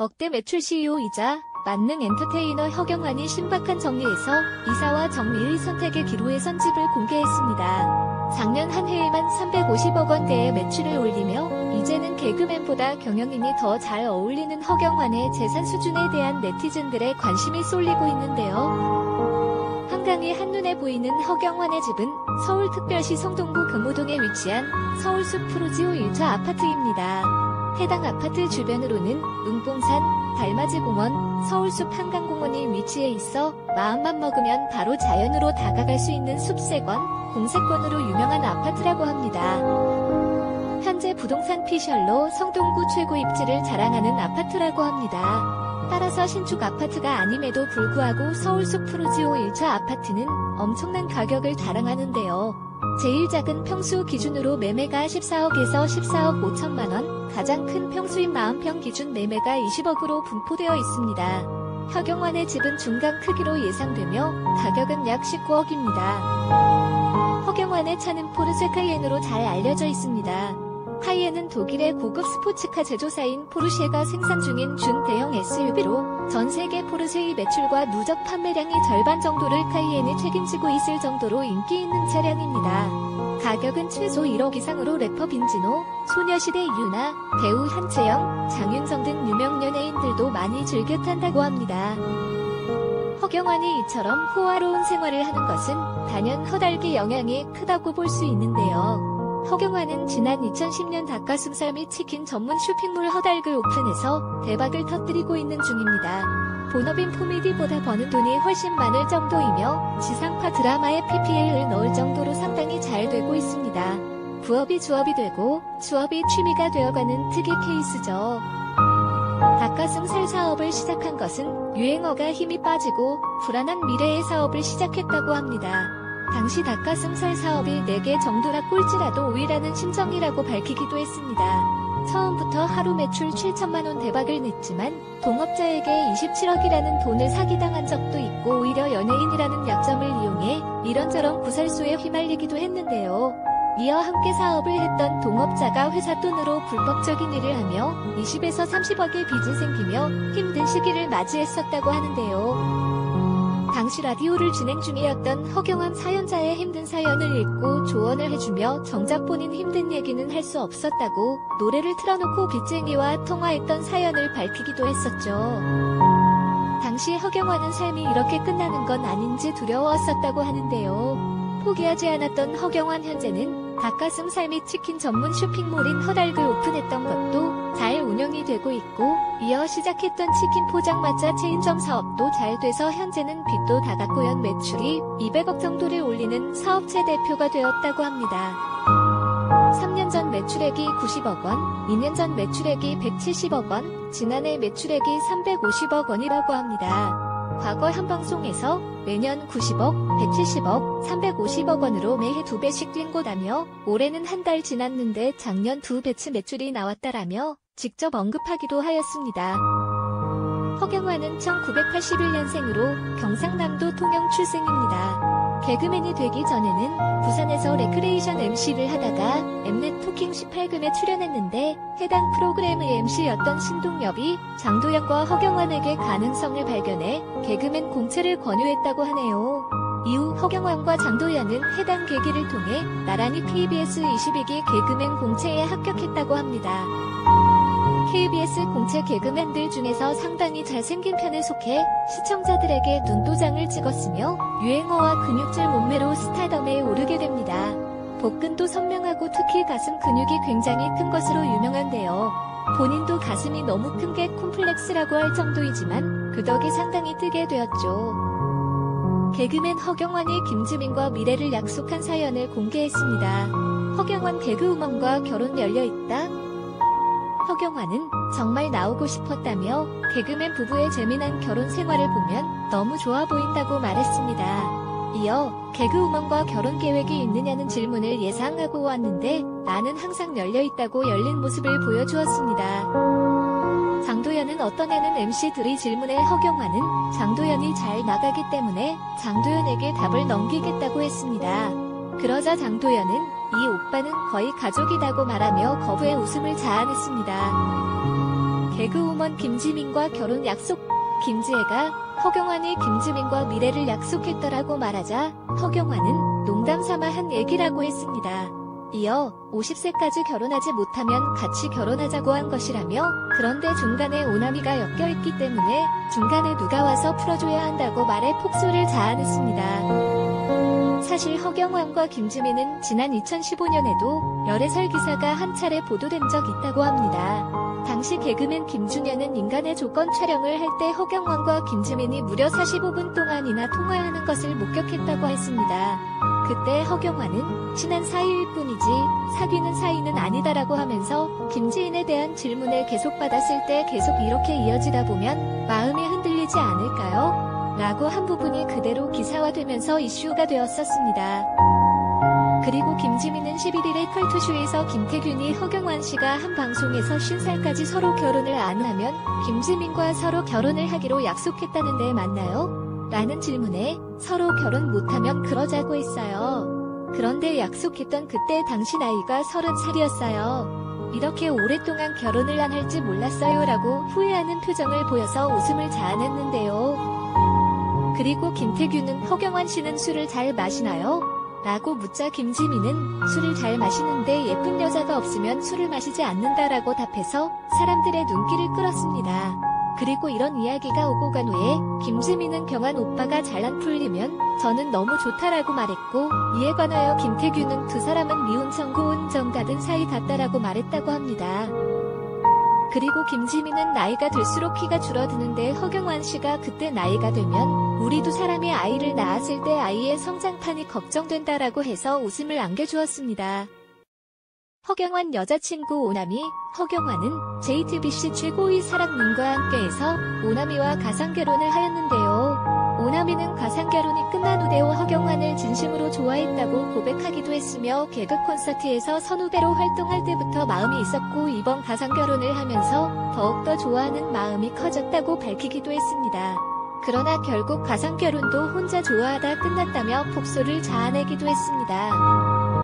억대 매출 CEO이자 만능 엔터테이너 허경환이 신박한 정리에서 이사와 정리의 선택의 기로의 선집을 공개했습니다. 작년 한 해에만 350억 원대의 매출을 올리며 이제는 개그맨보다 경영인이 더 잘 어울리는 허경환의 재산 수준에 대한 네티즌들의 관심이 쏠리고 있는데요. 한강이 한눈에 보이는 허경환의 집은 서울특별시 성동구 금호동에 위치한 서울숲 프루지오 1차 아파트입니다. 해당 아파트 주변으로는 웅봉산, 달맞이공원, 서울숲 한강공원이 위치해 있어 마음만 먹으면 바로 자연으로 다가갈 수 있는 숲세권, 공세권으로 유명한 아파트라고 합니다. 현재 부동산 피셜로 성동구 최고 입지를 자랑하는 아파트라고 합니다. 따라서 신축 아파트가 아님에도 불구하고 서울숲 프루지오 1차 아파트는 엄청난 가격을 자랑하는데요. 제일 작은 평수 기준으로 매매가 14억에서 14억 5천만원, 가장 큰 평수인 40평 기준 매매가 20억으로 분포되어 있습니다. 허경환의 집은 중간 크기로 예상되며 가격은 약 19억입니다. 허경환의 차는 포르쉐 카이엔으로 잘 알려져 있습니다. 카이엔은 독일의 고급 스포츠카 제조사인 포르쉐가 생산 중인 중대형 SUV로 전 세계 포르쉐의 매출과 누적 판매량의 절반 정도를 카이엔이 책임지고 있을 정도로 인기 있는 차량입니다. 가격은 최소 1억 이상으로 래퍼 빈지노, 소녀시대 유나, 배우 한채영, 장윤정 등 유명 연예인들도 많이 즐겨 탄다고 합니다. 허경환이 이처럼 호화로운 생활을 하는 것은 단연 허달기 영향이 크다고 볼 수 있는데요. 허경환은 지난 2010년 닭가슴살 및 치킨 전문 쇼핑몰 허달글 오픈해서 대박을 터뜨리고 있는 중입니다. 본업인 코미디보다 버는 돈이 훨씬 많을 정도이며 지상파 드라마에 PPL을 넣을 정도로 상당히 잘 되고 있습니다. 부업이 주업이 되고 주업이 취미가 되어가는 특이 케이스죠. 닭가슴살 사업을 시작한 것은 유행어가 힘이 빠지고 불안한 미래의 사업을 시작했다고 합니다. 당시 닭가슴살 사업이 4개 정도라 꼴찌라도 5위라는 심정이라고 밝히기도 했습니다. 처음부터 하루 매출 7천만원 대박을 냈지만 동업자에게 27억이라는 돈을 사기당한 적도 있고 오히려 연예인이라는 약점을 이용해 이런저런 구설수에 휘말리기도 했는데요. 이어 함께 사업을 했던 동업자가 회사 돈으로 불법적인 일을 하며 20에서 30억의 빚이 생기며 힘든 시기를 맞이했었다고 하는데요. 당시 라디오를 진행 중이었던 허경환 사연자의 힘든 사연을 읽고 조언을 해주며 정작 본인 힘든 얘기는 할 수 없었다고 노래를 틀어놓고 빚쟁이와 통화했던 사연을 밝히기도 했었죠. 당시 허경환은 삶이 이렇게 끝나는 건 아닌지 두려웠었다고 하는데요. 포기하지 않았던 허경환 현재는 닭가슴살 및 치킨 전문 쇼핑몰인 허달글 오픈했던 것도 잘 운영이 되고 있고 이어 시작했던 치킨 포장마차 체인점 사업도 잘 돼서 현재는 빚도 다 갚고 연 매출이 200억 정도를 올리는 사업체 대표가 되었다고 합니다. 3년 전 매출액이 90억 원, 2년 전 매출액이 170억 원, 지난해 매출액이 350억 원이라고 합니다. 과거 한 방송에서 매년 90억, 170억, 350억 원으로 매해 2배씩 뛴 거다며 올해는 한 달 지났는데 작년 2배치 매출이 나왔다라며 직접 언급하기도 하였습니다. 허경환은 1981년생으로 경상남도 통영 출생입니다. 개그맨이 되기 전에는 부산에서 레크레이션 MC를 하다가 엠넷 토킹 18금에 출연했는데 해당 프로그램의 MC였던 신동엽이 장도연과 허경환에게 가능성을 발견해 개그맨 공채를 권유했다고 하네요. 이후 허경환과 장도연은 해당 계기를 통해 나란히 KBS 22기 개그맨 공채에 합격했다고 합니다. KBS 공채 개그맨들 중에서 상당히 잘생긴 편에 속해 시청자들에게 눈도장을 찍었으며 유행어와 근육질 몸매로 스타덤에 오르게 됩니다. 복근도 선명하고 특히 가슴 근육이 굉장히 큰 것으로 유명한데요. 본인도 가슴이 너무 큰 게 콤플렉스라고 할 정도이지만 그 덕에 상당히 뜨게 되었죠. 개그맨 허경환이 김지민과 미래를 약속한 사연을 공개했습니다. 허경환 개그우먼과 결혼 열려있다. 허경환은 정말 나오고 싶었다며 개그맨 부부의 재미난 결혼 생활을 보면 너무 좋아 보인다고 말했습니다. 이어 개그우먼과 결혼 계획이 있느냐는 질문을 예상하고 왔는데 나는 항상 열려있다고 열린 모습을 보여주었습니다. 장도연은 어떤 애는 MC들의 질문에 허경환은 장도연이 잘 나가기 때문에 장도연에게 답을 넘기겠다고 했습니다. 그러자 장도연은 이 오빠는 거의 가족이라고 말하며 거부의 웃음을 자아냈습니다. 개그우먼 김지민과 결혼 약속. 김지혜가 허경환이 김지민과 미래를 약속했더라고 말하자 허경환은 농담삼아 한 얘기라고 했습니다. 이어 50세까지 결혼하지 못하면 같이 결혼하자고 한 것이라며, 그런데 중간에 오남이가 엮여있기 때문에 중간에 누가 와서 풀어줘야 한다고 말해 폭소를 자아냈습니다. 사실 허경환과 김지민은 지난 2015년에도 열애설 기사가 한 차례 보도된 적 있다고 합니다. 당시 개그맨 김준현은 인간의 조건 촬영을 할 때 허경환과 김지민이 무려 45분 동안이나 통화하는 것을 목격했다고 했습니다. 그때 허경환은 친한 사이일 뿐이지 사귀는 사이는 아니다라고 하면서 김지인에 대한 질문을 계속 받았을 때 계속 이렇게 이어지다 보면 마음이 흔들리지 않을까요? 라고 한 부분이 그대로 기사화되면서 이슈가 되었었습니다. 그리고 김지민은 11일에 컬투쇼에서 김태균이 허경환 씨가 한 방송에서 50살까지 서로 결혼을 안 하면 김지민과 서로 결혼을 하기로 약속했다는데 맞나요? 라는 질문에 서로 결혼 못하면 그러자고 했어요. 그런데 약속했던 그때 당시 나이가 30살이었어요. 이렇게 오랫동안 결혼을 안 할지 몰랐어요 라고 후회하는 표정을 보여서 웃음을 자아냈는데요. 그리고 김태균은 허경환 씨는 술을 잘 마시나요? 라고 묻자 김지민은 술을 잘 마시는데 예쁜 여자가 없으면 술을 마시지 않는다라고 답해서 사람들의 눈길을 끌었습니다. 그리고 이런 이야기가 오고 간 후에 김지민은 경환 오빠가 잘 안 풀리면 저는 너무 좋다라고 말했고, 이에 관하여 김태균은 두 사람은 미운 고운 정 같은 사이 같다라고 말했다고 합니다. 그리고 김지민은 나이가 들수록 키가 줄어드는데 허경환 씨가 그때 나이가 되면 우리 두 사람이 아이를 낳았을 때 아이의 성장판이 걱정된다라고 해서 웃음을 안겨주었습니다. 허경환 여자친구 오남이. 허경환은 JTBC 최고의 사랑님과 함께해서 오남이와 가상결혼을 하였는데요. 오남이는 가상결혼이 끝난 후대호 허경환을 진심으로 좋아했다고 고백하기도 했으며, 개그 콘서트에서 선후배로 활동할 때부터 마음이 있었고 이번 가상결혼을 하면서 더욱더 좋아하는 마음이 커졌다고 밝히기도 했습니다. 그러나 결국 가상결혼도 혼자 좋아하다 끝났다며 폭소를 자아내기도 했습니다.